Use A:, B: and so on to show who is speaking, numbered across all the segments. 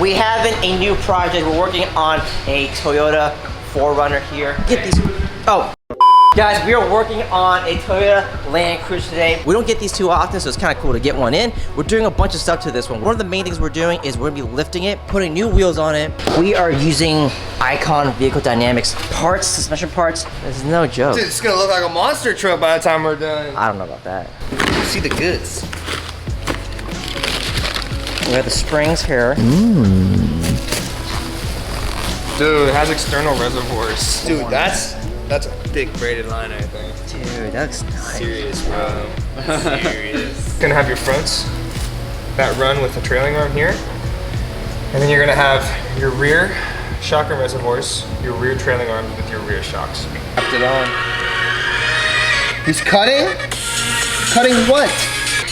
A: We have a new project. We're working on a Toyota 4Runner here. Get these. Oh. Guys, we are working on a Toyota Land Cruiser today. We don't get these too often, so it's kind of cool to get one in. We're doing a bunch of stuff to this one. One of the main things we're doing is we're gonna be lifting it, putting new wheels on it. We are using Icon Vehicle Dynamics parts, suspension parts. This is no joke.
B: Dude, it's gonna look like a monster truck by the time we're done.
A: I don't know about that.
B: You see the goods.
A: We have the springs here.
B: Dude, it has external reservoirs. Dude, that's a thick braided line, I think.
A: Dude, that's nice.
B: Serious, bro. Serious. Gonna have your fronts that run with the trailing arm here. And then you're gonna have your rear shock and reservoirs, your rear trailing arms with your rear shocks. Wrapped it on. He's cutting? Cutting what?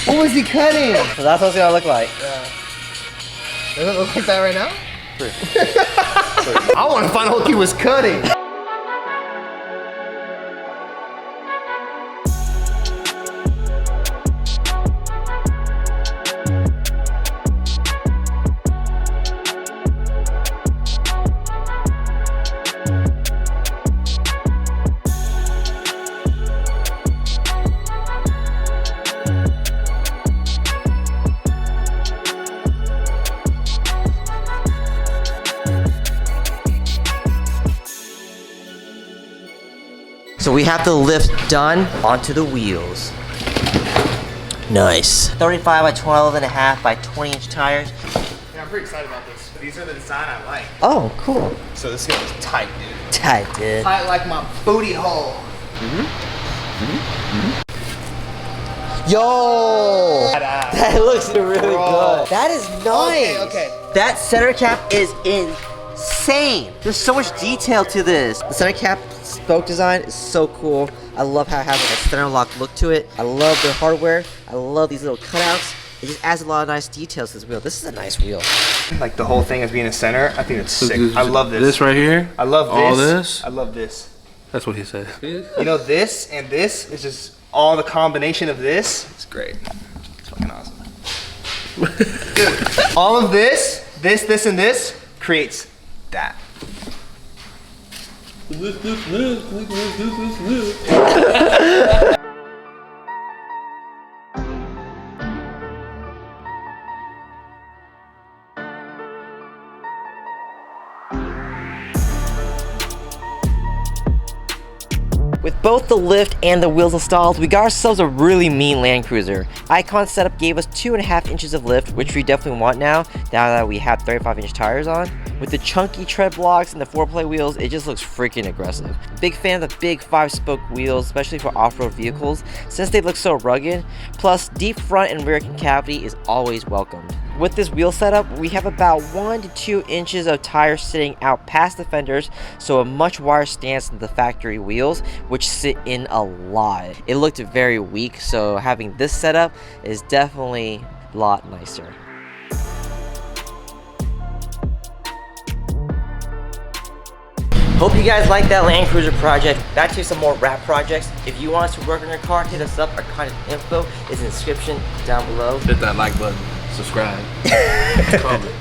B: What was he cutting?
A: So that's what it's gonna look like.
B: Yeah. Does it look like that right now? I want to find out what he was cutting.
A: So we have the lift done onto the wheels. Nice. 35 by 12 and a half by 20-inch tires.
B: Yeah, I'm pretty excited about this. These are the design I like.
A: Oh, cool.
B: So this is gonna be tight, dude.
A: Tight, dude.
B: Tight like my booty hole.
A: Yo! That looks really good. That is nice.
B: Okay.
A: That center cap is insane. There's so much detail to this. The center cap spoke design is so cool. I love how it has like a center lock look to it. I love the hardware. I love these little cutouts. It just adds a lot of nice details to this wheel. This is a nice wheel.
B: Like the whole thing as being a center, I think it's sick. I love this.
C: This right here?
B: I love this.
C: All this?
B: I love this.
C: That's what he said.
B: You know, this and this is just all the combination of this. It's great. It's fucking awesome. Dude, all of this, and this creates that.
A: With both the lift and the wheels installed, we got ourselves a really mean Land Cruiser. Icon setup gave us 2.5 inches of lift, which we definitely want now that we have 35-inch tires on. With the chunky tread blocks and the 4-play wheels, it just looks freaking aggressive. Big fan of the big 5-spoke wheels, especially for off-road vehicles, since they look so rugged. Plus, deep front and rear concavity is always welcomed. With this wheel setup, we have about 1 to 2 inches of tire sitting out past the fenders, so a much wider stance than the factory wheels, which sit in a lot. It looked very weak, so having this setup is definitely a lot nicer. Hope you guys like that Land Cruiser project. Back to some more wrap projects. If you want us to work on your car, hit us up. Our contact info is in the description down below.
C: Hit that like button. Subscribe. Comment.